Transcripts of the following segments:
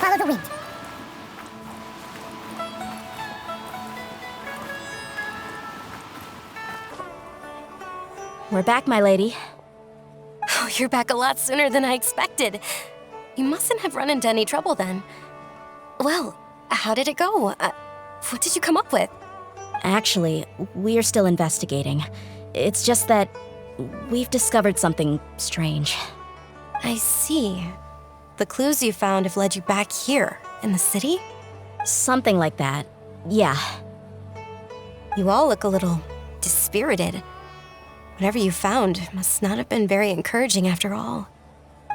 follow the wind. We're back, my lady. Oh, you're back a lot sooner than I expected. You mustn't have run into any trouble then. Well, how did it go? What did you come up with? Actually, we're still investigating. It's just that we've discovered something strange. I see. The clues you found have led you back here, in the city? Something like that, yeah. You all look a little dispirited. Whatever you found must not have been very encouraging after all.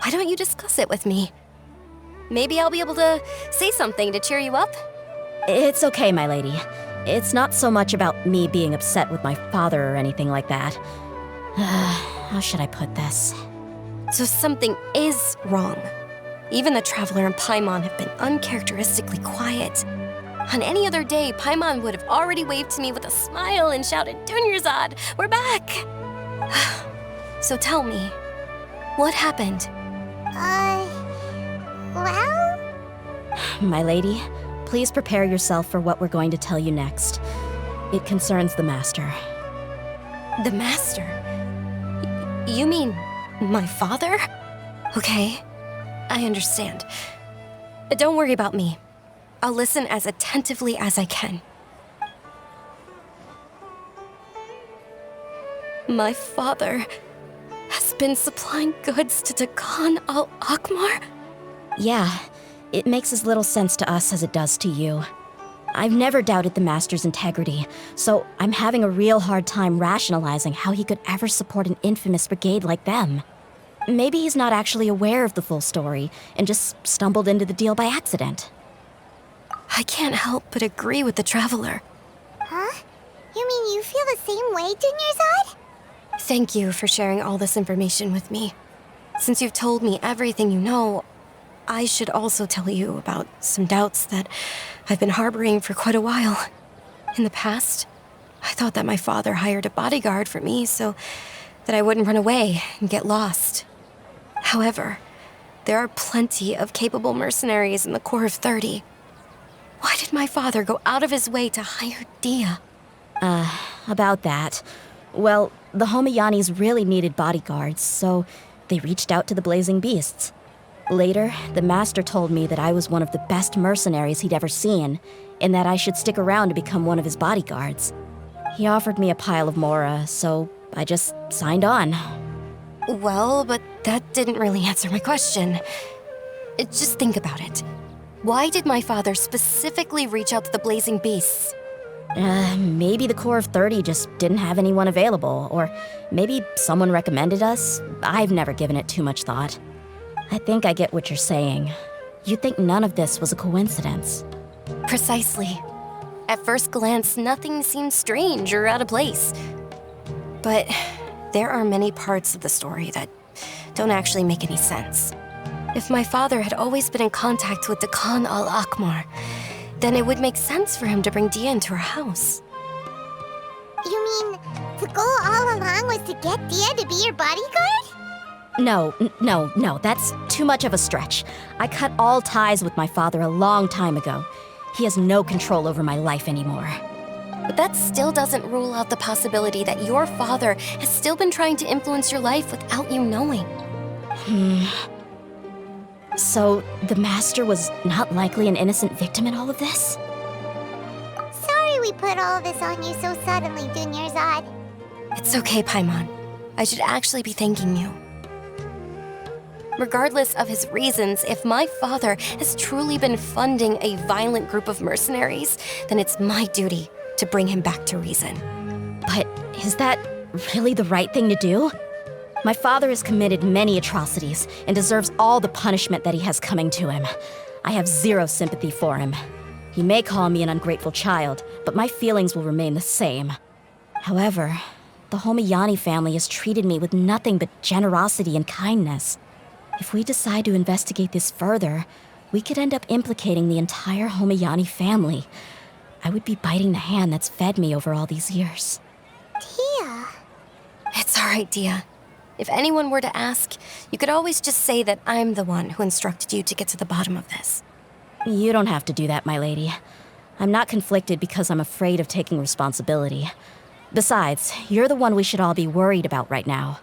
Why don't you discuss it with me? Maybe I'll be able to say something to cheer you up? It's okay, my lady. It's not so much about me being upset with my father or anything like that. How should I put this? So something is wrong. Even the Traveler and Paimon have been uncharacteristically quiet. On any other day, Paimon would have already waved to me with a smile and shouted, "Dunyarzad, we're back!" So tell me, what happened? Well? My lady, please prepare yourself for what we're going to tell you next. It concerns the Master. The Master? You mean my father? Okay, I understand. Don't worry about me. I'll listen as attentively as I can. My father has been supplying goods to Dakan Al-Ahmar? Yeah, it makes as little sense to us as it does to you. I've never doubted the Master's integrity, so I'm having a real hard time rationalizing how he could ever support an infamous brigade like them. Maybe he's not actually aware of the full story and just stumbled into the deal by accident. I can't help but agree with the Traveler. Huh? You mean you feel the same way, Dunyarzad? Thank you for sharing all this information with me. Since you've told me everything you know, I should also tell you about some doubts that I've been harboring for quite a while. In the past, I thought that my father hired a bodyguard for me so that I wouldn't run away and get lost. However, there are plenty of capable mercenaries in the Corps of 30. Why did my father go out of his way to hire Dehya? About that. Well, the Homayanis really needed bodyguards, so they reached out to the Blazing Beasts. Later, the Master told me that I was one of the best mercenaries he'd ever seen, and that I should stick around to become one of his bodyguards. He offered me a pile of mora, so I just signed on. Well, but that didn't really answer my question. Just think about it. Why did my father specifically reach out to the Blazing Beasts? Maybe the Corps of 30 just didn't have anyone available, or maybe someone recommended us. I've never given it too much thought. I think I get what you're saying. You'd think none of this was a coincidence. Precisely. At first glance, nothing seems strange or out of place. But there are many parts of the story that don't actually make any sense. If my father had always been in contact with Dakan Al-Ahmar, then it would make sense for him to bring Dehya into our house. You mean the goal all along was to get Dehya to be your bodyguard? No, that's too much of a stretch. I cut all ties with my father a long time ago. He has no control over my life anymore. But that still doesn't rule out the possibility that your father has still been trying to influence your life without you knowing. So, the Master was not likely an innocent victim in all of this? Sorry we put all of this on you so suddenly, Dunyarzad. It's okay, Paimon. I should actually be thanking you. Regardless of his reasons, if my father has truly been funding a violent group of mercenaries, then it's my duty to bring him back to reason. But is that really the right thing to do? My father has committed many atrocities and deserves all the punishment that he has coming to him. I have zero sympathy for him. He may call me an ungrateful child, but my feelings will remain the same. However, the Homayani family has treated me with nothing but generosity and kindness. If we decide to investigate this further, we could end up implicating the entire Homayani family. I would be biting the hand that's fed me over all these years. Dehya. It's all right, Dehya. If anyone were to ask, you could always just say that I'm the one who instructed you to get to the bottom of this. You don't have to do that, my lady. I'm not conflicted because I'm afraid of taking responsibility. Besides, you're the one we should all be worried about right now.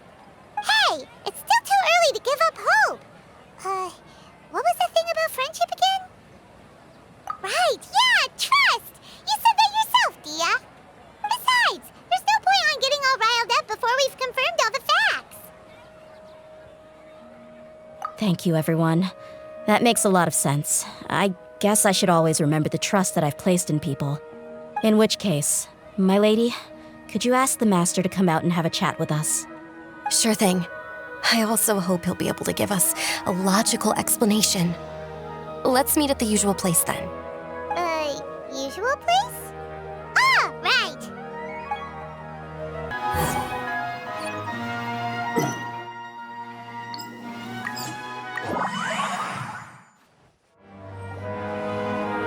Hey! It's still too early to give up hope! What was the thing about friendship again? Right, yeah, trust! You said that yourself, Dehya! Besides, there's no point on getting all riled up before we've confirmed all the facts! Thank you, everyone. That makes a lot of sense. I guess I should always remember the trust that I've placed in people. In which case, my lady, could you ask the Master to come out and have a chat with us? Sure thing. I also hope he'll be able to give us a logical explanation. Let's meet at the usual place then. Usual place? Ah, right!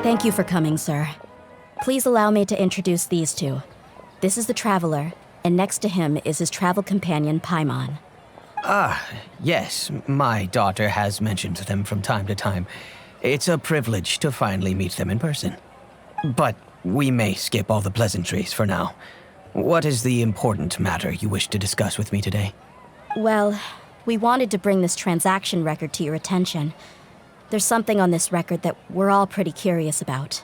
Thank you for coming, sir. Please allow me to introduce these two. This is the Traveler, and next to him is his travel companion, Paimon. Ah, yes, my daughter has mentioned them from time to time. It's a privilege to finally meet them in person. But we may skip all the pleasantries for now. What is the important matter you wish to discuss with me today? Well, we wanted to bring this transaction record to your attention. There's something on this record that we're all pretty curious about.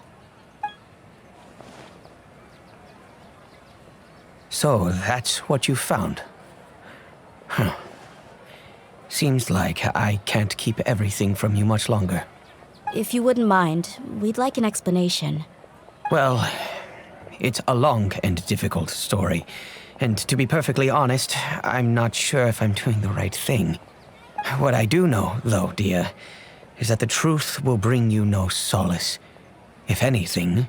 So, that's what you found? Huh. Seems like I can't keep everything from you much longer. If you wouldn't mind, we'd like an explanation. Well, it's a long and difficult story. And to be perfectly honest, I'm not sure if I'm doing the right thing. What I do know, though, Dehya, is that the truth will bring you no solace. If anything,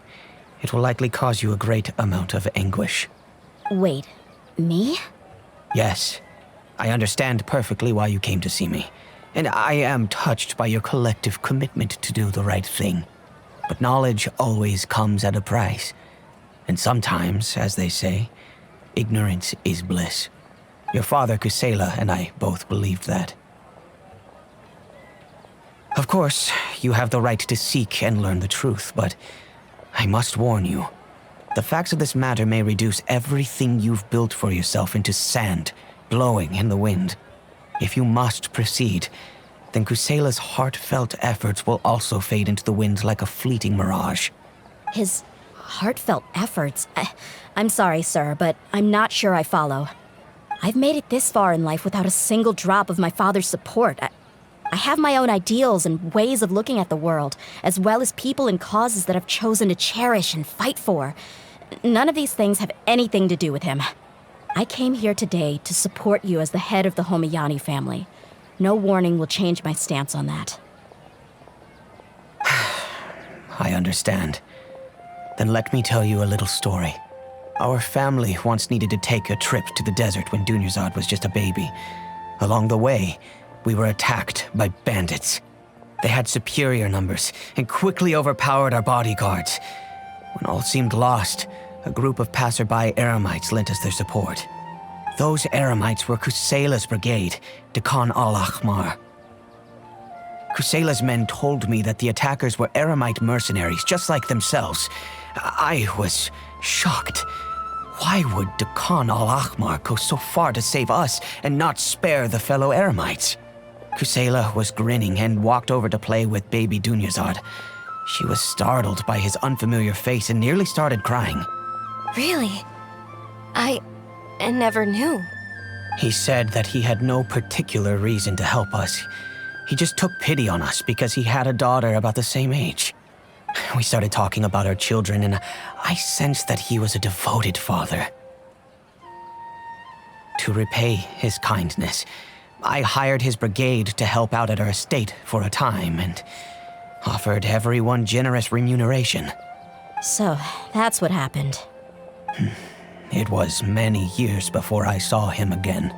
it will likely cause you a great amount of anguish. Wait, me? Yes, I understand perfectly why you came to see me, and I am touched by your collective commitment to do the right thing. But knowledge always comes at a price, and sometimes, as they say, ignorance is bliss. Your father, Kusela, and I both believed that. Of course, you have the right to seek and learn the truth, but I must warn you. The facts of this matter may reduce everything you've built for yourself into sand, blowing in the wind. If you must proceed, then Kusela's heartfelt efforts will also fade into the wind like a fleeting mirage. His heartfelt efforts? I'm sorry, sir, but I'm not sure I follow. I've made it this far in life without a single drop of my father's support. I have my own ideals and ways of looking at the world, as well as people and causes that I've chosen to cherish and fight for. None of these things have anything to do with him. I came here today to support you as the head of the Homayani family. No warning will change my stance on that. I understand. Then let me tell you a little story. Our family once needed to take a trip to the desert when Dunyarzad was just a baby. Along the way, we were attacked by bandits. They had superior numbers and quickly overpowered our bodyguards. When all seemed lost, a group of passerby Eremites lent us their support. Those Eremites were Kusela's brigade, Dakan Al-Ahmar. Kusela's men told me that the attackers were Eremite mercenaries, just like themselves. I was shocked. Why would Dakan Al-Ahmar go so far to save us and not spare the fellow Eremites? Kusela was grinning and walked over to play with baby Dunyarzad. She was startled by his unfamiliar face and nearly started crying. Really? I never knew. He said that he had no particular reason to help us. He just took pity on us because he had a daughter about the same age. We started talking about our children, and I sensed that he was a devoted father. To repay his kindness, I hired his brigade to help out at our estate for a time and offered everyone generous remuneration. So, that's what happened. It was many years before I saw him again.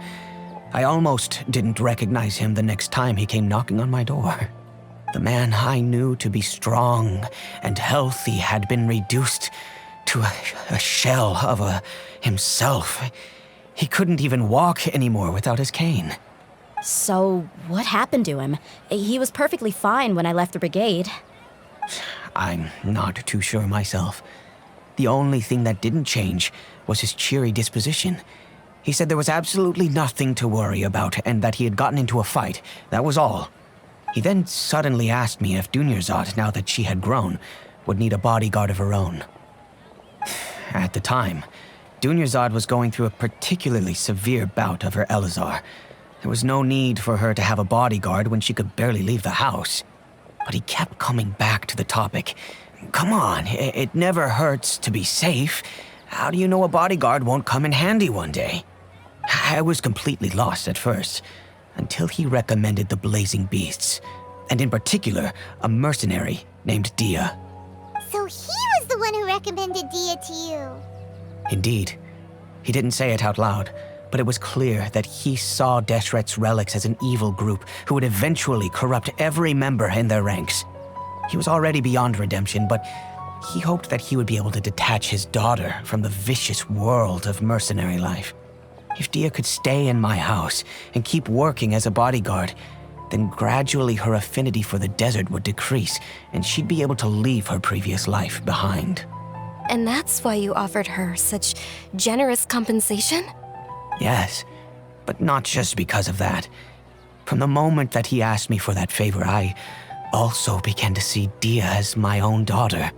I almost didn't recognize him the next time he came knocking on my door. The man I knew to be strong and healthy had been reduced to a shell of himself. He couldn't even walk anymore without his cane. So, what happened to him? He was perfectly fine when I left the brigade. I'm not too sure myself. The only thing that didn't change was his cheery disposition. He said there was absolutely nothing to worry about and that he had gotten into a fight. That was all. He then suddenly asked me if Dunyarzad, now that she had grown, would need a bodyguard of her own. At the time, Dunyarzad was going through a particularly severe bout of her Elazar. There was no need for her to have a bodyguard when she could barely leave the house. But he kept coming back to the topic. Come on, it never hurts to be safe. How do you know a bodyguard won't come in handy one day? I was completely lost at first, until he recommended the Blazing Beasts, and in particular, a mercenary named Dehya. So he was the one who recommended Dehya to you. Indeed. He didn't say it out loud, but it was clear that he saw Deshret's relics as an evil group who would eventually corrupt every member in their ranks. He was already beyond redemption, but he hoped that he would be able to detach his daughter from the vicious world of mercenary life. If Dehya could stay in my house and keep working as a bodyguard, then gradually her affinity for the desert would decrease, and she'd be able to leave her previous life behind. And that's why you offered her such generous compensation? Yes, but not just because of that. From the moment that he asked me for that favor, I also began to see Dehya as my own daughter.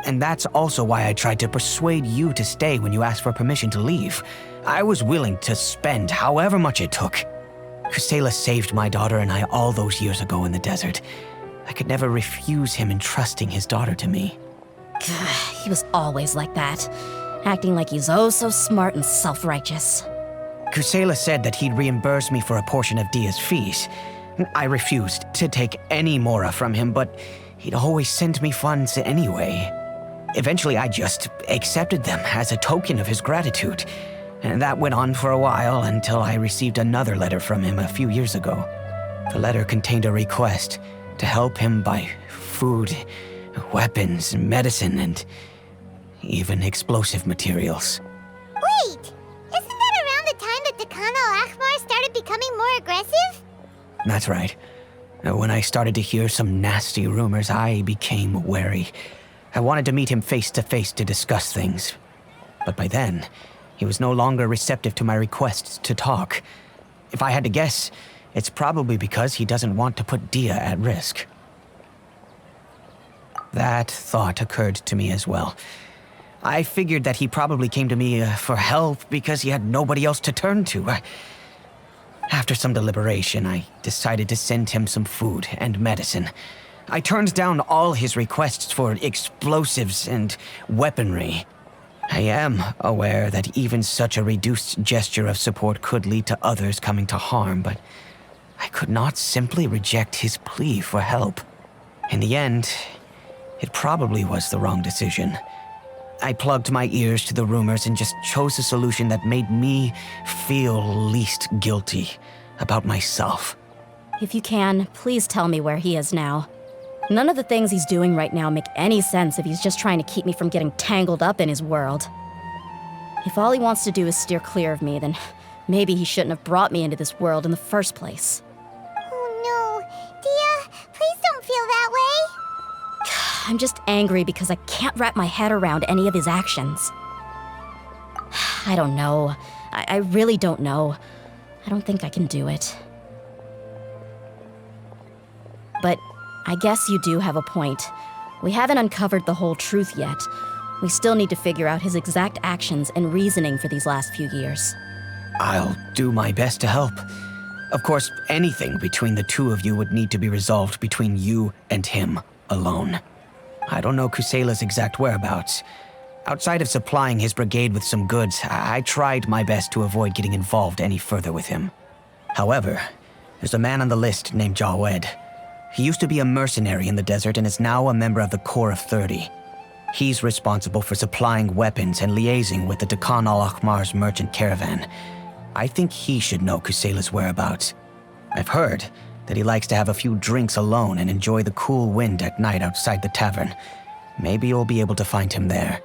And that's also why I tried to persuade you to stay when you asked for permission to leave. I was willing to spend however much it took. Kusela saved my daughter and I all those years ago in the desert. I could never refuse him entrusting his daughter to me. He was always like that, acting like he's oh so smart and self-righteous. Kusela said that he'd reimburse me for a portion of Dehya's fees. I refused to take any mora from him, but he'd always send me funds anyway. Eventually, I just accepted them as a token of his gratitude. And that went on for a while until I received another letter from him a few years ago. The letter contained a request to help him buy food, weapons, medicine, and even explosive materials. Wait! Isn't that around the time that Dakan Al-Ahmar started becoming more aggressive? That's right. When I started to hear some nasty rumors, I became wary. I wanted to meet him face to face to discuss things. But by then, he was no longer receptive to my requests to talk. If I had to guess, it's probably because he doesn't want to put Dehya at risk. That thought occurred to me as well. I figured that he probably came to me for help because he had nobody else to turn to. After some deliberation, I decided to send him some food and medicine. I turned down all his requests for explosives and weaponry. I am aware that even such a reduced gesture of support could lead to others coming to harm, but I could not simply reject his plea for help. In the end, it probably was the wrong decision. I plugged my ears to the rumors and just chose a solution that made me feel least guilty about myself. If you can, please tell me where he is now. None of the things he's doing right now make any sense if he's just trying to keep me from getting tangled up in his world. If all he wants to do is steer clear of me, then maybe he shouldn't have brought me into this world in the first place. Oh no, Dehya, please don't feel that way. I'm just angry because I can't wrap my head around any of his actions. I don't know. I really don't know. I don't think I can do it. But I guess you do have a point. We haven't uncovered the whole truth yet. We still need to figure out his exact actions and reasoning for these last few years. I'll do my best to help. Of course, anything between the two of you would need to be resolved between you and him alone. I don't know Kusela's exact whereabouts. Outside of supplying his brigade with some goods, I tried my best to avoid getting involved any further with him. However, there's a man on the list named Jawad. He used to be a mercenary in the desert and is now a member of the Corps of 30. He's responsible for supplying weapons and liaising with the Dakan Al-Ahmar's merchant caravan. I think he should know Kusela's whereabouts. I've heard that he likes to have a few drinks alone and enjoy the cool wind at night outside the tavern. Maybe you'll be able to find him there.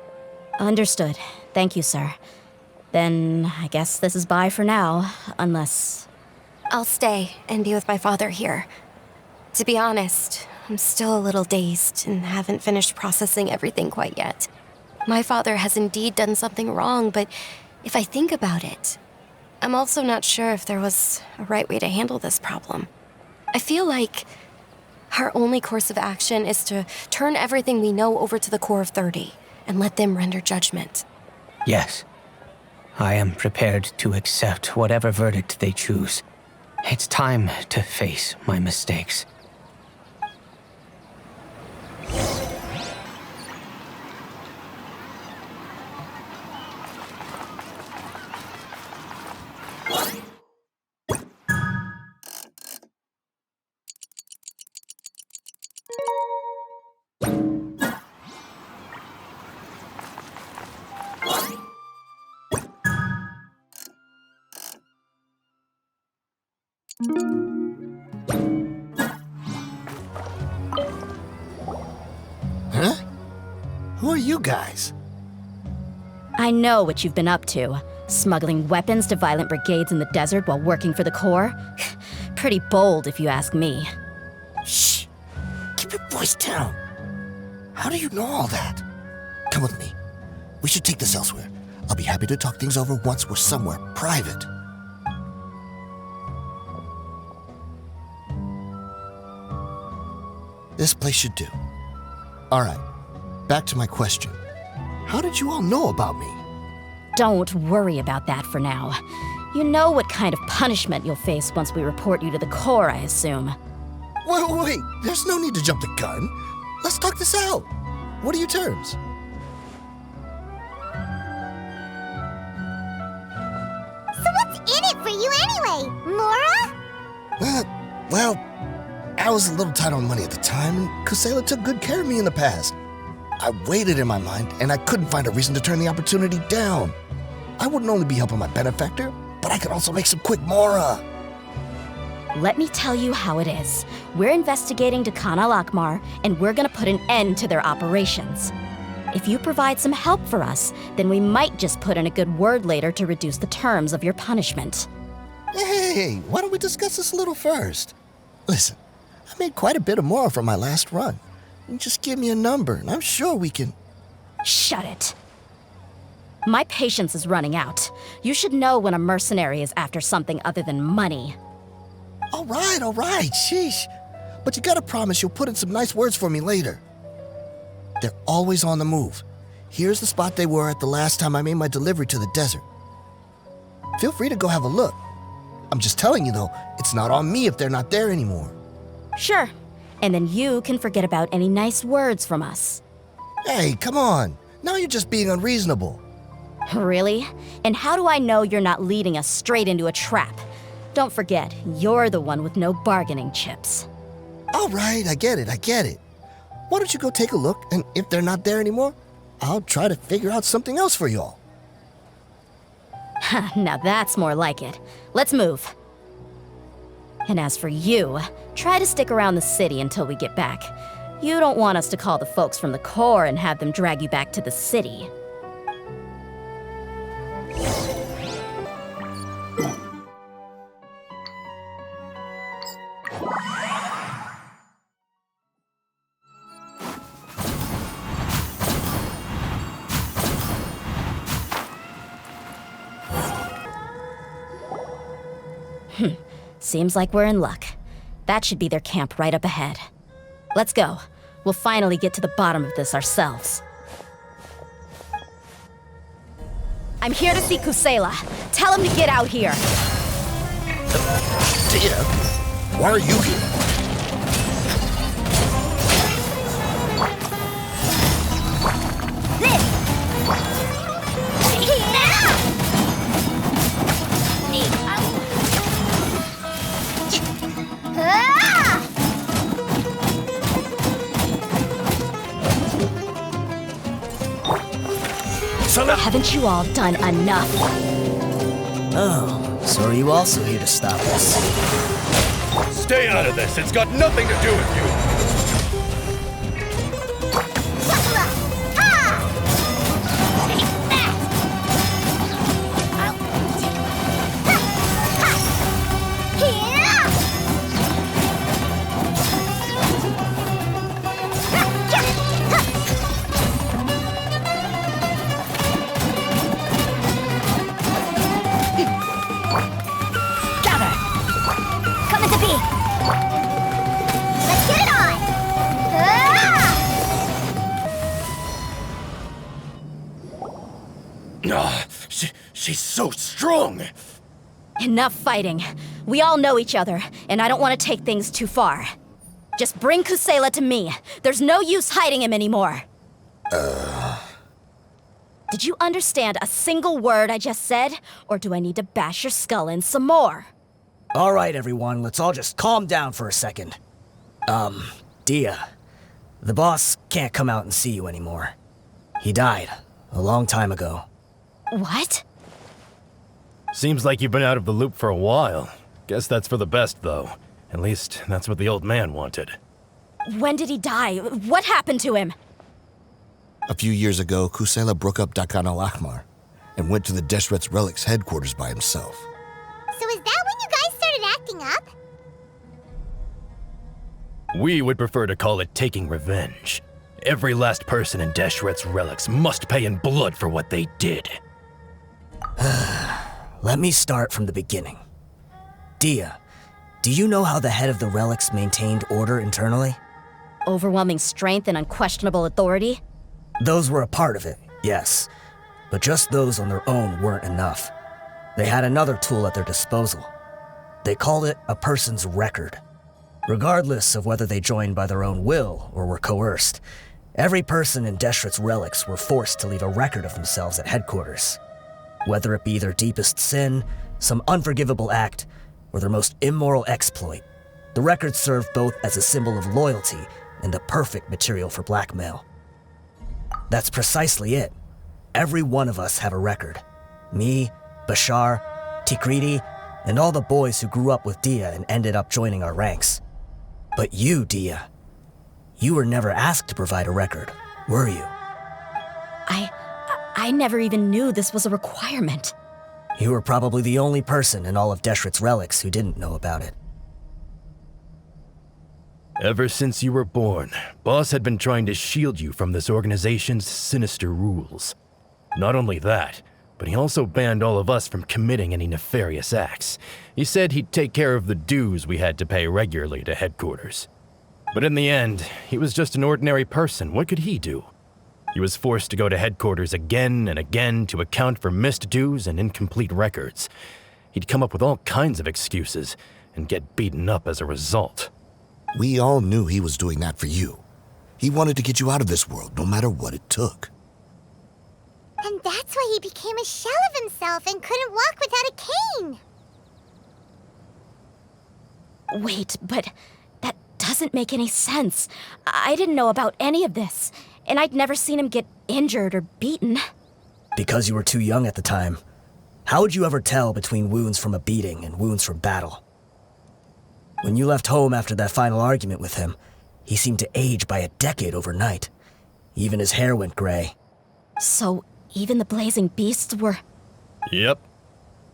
Understood. Thank you, sir. Then I guess this is bye for now, unless... I'll stay and be with my father here. To be honest, I'm still a little dazed and haven't finished processing everything quite yet. My father has indeed done something wrong, but if I think about it, I'm also not sure if there was a right way to handle this problem. I feel like our only course of action is to turn everything we know over to the Core of 30 and let them render judgment. Yes. I am prepared to accept whatever verdict they choose. It's time to face my mistakes. Huh? Who are you guys? I know what you've been up to. Smuggling weapons to violent brigades in the desert while working for the Corps? Pretty bold, if you ask me. Shh! Keep your voice down. How do you know all that? Come with me. We should take this elsewhere. I'll be happy to talk things over once we're somewhere private. This place should do. Alright, back to my question. How did you all know about me? Don't worry about that for now. You know what kind of punishment you'll face once we report you to the Corps, I assume. Wait, there's no need to jump the gun. Let's talk this out. What are your terms? So what's in it for you anyway, Mora? Well, I was a little tight on money at the time, and Kusela took good care of me in the past. I weighed it in my mind, and I couldn't find a reason to turn the opportunity down. I wouldn't only be helping my benefactor, but I could also make some quick Mora. Let me tell you how it is. We're investigating Dakan Al-Ahmar, and we're gonna put an end to their operations. If you provide some help for us, then we might just put in a good word later to reduce the terms of your punishment. Hey, why don't we discuss this a little first? Listen, I made quite a bit of Mora from my last run. You just give me a number, and I'm sure we can... Shut it. My patience is running out. You should know when a mercenary is after something other than money. All right, sheesh. But you gotta promise you'll put in some nice words for me later. They're always on the move. Here's the spot they were at the last time I made my delivery to the desert. Feel free to go have a look. I'm just telling you though, it's not on me if they're not there anymore. Sure. And then you can forget about any nice words from us. Hey, come on. Now you're just being unreasonable. Really? And how do I know you're not leading us straight into a trap? Don't forget, you're the one with no bargaining chips. All right, I get it. Why don't you go take a look, and if they're not there anymore, I'll try to figure out something else for y'all. Now that's more like it. Let's move. And as for you, try to stick around the city until we get back. You don't want us to call the folks from the Corps and have them drag you back to the city. Seems like we're in luck. That should be their camp right up ahead. Let's go. We'll finally get to the bottom of this ourselves. I'm here to see Kusela. Tell him to get out here. Dehya, why are you here? Haven't you all done enough? Oh, so are you also here to stop us? Stay out of this. It's got nothing to do with you. She's so strong! Enough fighting. We all know each other, and I don't want to take things too far. Just bring Kusela to me. There's no use hiding him anymore. Did you understand a single word I just said? Or do I need to bash your skull in some more? All right, everyone, let's all just calm down for a second. Dehya, the boss can't come out and see you anymore. He died a long time ago. What? Seems like you've been out of the loop for a while. Guess that's for the best, though. At least, that's what the old man wanted. When did he die? What happened to him? A few years ago, Kusela broke up Dakan Al-Ahmar and went to the Deshret's Relics headquarters by himself. So is that when you guys started acting up? We would prefer to call it taking revenge. Every last person in Deshret's Relics must pay in blood for what they did. Let me start from the beginning. Dehya, do you know how the head of the relics maintained order internally? Overwhelming strength and unquestionable authority? Those were a part of it, yes. But just those on their own weren't enough. They had another tool at their disposal. They called it a person's record. Regardless of whether they joined by their own will or were coerced, every person in Deshret's Relics were forced to leave a record of themselves at headquarters. Whether it be their deepest sin, some unforgivable act, or their most immoral exploit, the record served both as a symbol of loyalty and the perfect material for blackmail. That's precisely it. Every one of us have a record. Me, Bashar, Tikriti, and all the boys who grew up with Dehya and ended up joining our ranks. But you, Dehya, you were never asked to provide a record, were you? I never even knew this was a requirement. You were probably the only person in all of Deshret's Relics who didn't know about it. Ever since you were born, Boss had been trying to shield you from this organization's sinister rules. Not only that, but he also banned all of us from committing any nefarious acts. He said he'd take care of the dues we had to pay regularly to headquarters. But in the end, he was just an ordinary person. What could he do? He was forced to go to headquarters again and again to account for missed dues and incomplete records. He'd come up with all kinds of excuses and get beaten up as a result. We all knew he was doing that for you. He wanted to get you out of this world, no matter what it took. And that's why he became a shell of himself and couldn't walk without a cane. Wait, but that doesn't make any sense. I didn't know about any of this, and I'd never seen him get injured or beaten. Because you were too young at the time. How would you ever tell between wounds from a beating and wounds from battle? When you left home after that final argument with him, he seemed to age by a decade overnight. Even his hair went gray. So even the blazing beasts were... Yep.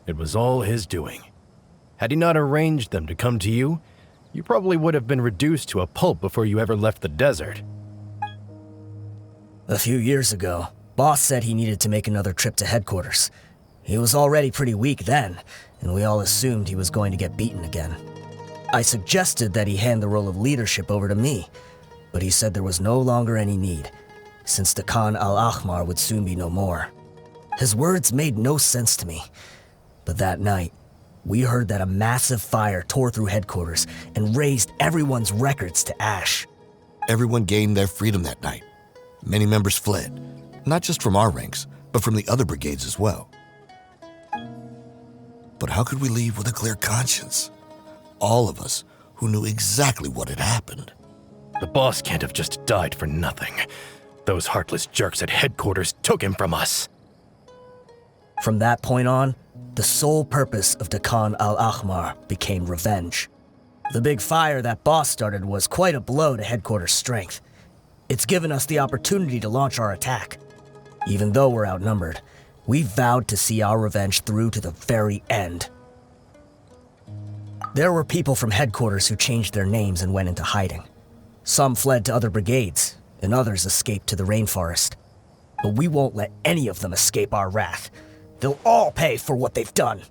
It was all his doing. Had he not arranged them to come to you, you probably would have been reduced to a pulp before you ever left the desert. A few years ago, Boss said he needed to make another trip to headquarters. He was already pretty weak then, and we all assumed he was going to get beaten again. I suggested that he hand the role of leadership over to me, but he said there was no longer any need, since Dakan Al-Ahmar would soon be no more. His words made no sense to me, but that night, we heard that a massive fire tore through headquarters and razed everyone's records to ash. Everyone gained their freedom that night. Many members fled, not just from our ranks, but from the other brigades as well. But how could we leave with a clear conscience? All of us who knew exactly what had happened. The boss can't have just died for nothing. Those heartless jerks at headquarters took him from us. From that point on, the sole purpose of Dakan Al-Ahmar became revenge. The big fire that Boss started was quite a blow to headquarters' strength. It's given us the opportunity to launch our attack. Even though we're outnumbered, we vowed to see our revenge through to the very end. There were people from headquarters who changed their names and went into hiding. Some fled to other brigades, and others escaped to the rainforest. But we won't let any of them escape our wrath. They'll all pay for what they've done.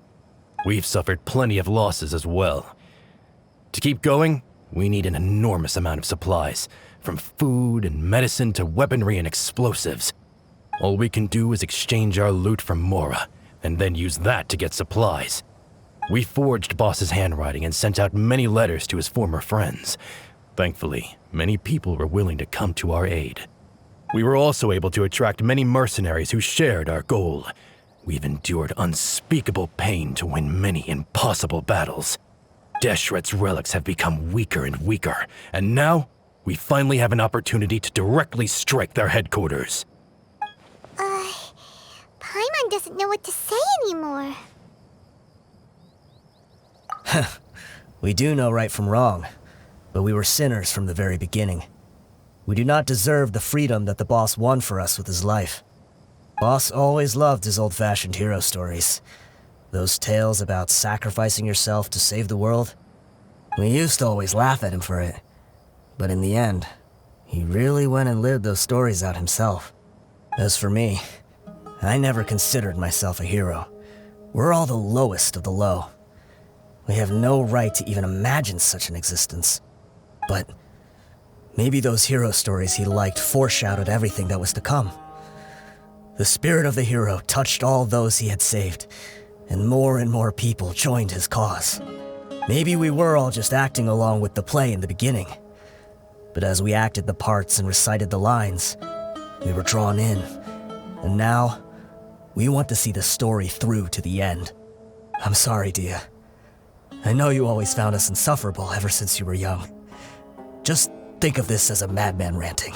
We've suffered plenty of losses as well. To keep going, we need an enormous amount of supplies, from food and medicine to weaponry and explosives. All we can do is exchange our loot from Mora, and then used that to get supplies. We forged Boss's handwriting and sent out many letters to his former friends. Thankfully, many people were willing to come to our aid. We were also able to attract many mercenaries who shared our goal. We've endured unspeakable pain to win many impossible battles. Deshret's relics have become weaker and weaker, and now we finally have an opportunity to directly strike their headquarters. Paimon doesn't know what to say anymore. We do know right from wrong, but we were sinners from the very beginning. We do not deserve the freedom that the boss won for us with his life. Boss always loved his old-fashioned hero stories. Those tales about sacrificing yourself to save the world. We used to always laugh at him for it. But in the end, he really went and lived those stories out himself. As for me, I never considered myself a hero. We're all the lowest of the low. We have no right to even imagine such an existence. But maybe those hero stories he liked foreshadowed everything that was to come. The spirit of the hero touched all those he had saved, and more people joined his cause. Maybe we were all just acting along with the play in the beginning. But as we acted the parts and recited the lines, we were drawn in. And now, we want to see the story through to the end. I'm sorry, Dehya. I know you always found us insufferable ever since you were young. Just think of this as a madman ranting.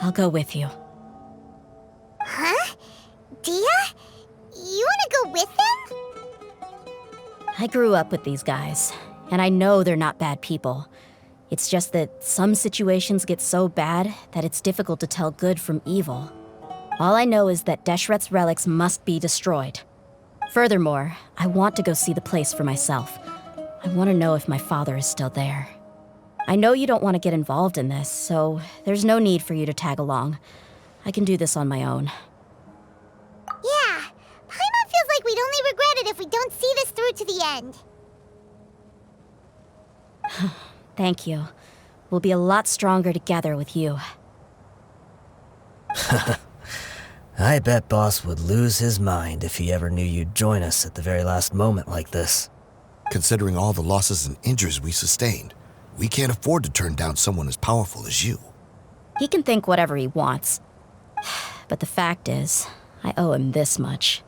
I'll go with you. Huh? Dehya? You want to go with them? I grew up with these guys, and I know they're not bad people. It's just that some situations get so bad that it's difficult to tell good from evil. All I know is that Deshret's relics must be destroyed. Furthermore, I want to go see the place for myself. I want to know if my father is still there. I know you don't want to get involved in this, so there's no need for you to tag along. I can do this on my own. Yeah, Paimon feels like we'd only regret it if we don't see this through to the end. Thank you. We'll be a lot stronger together with you. I bet Boss would lose his mind if he ever knew you'd join us at the very last moment like this. Considering all the losses and injuries we sustained, we can't afford to turn down someone as powerful as you. He can think whatever he wants. But the fact is, I owe him this much.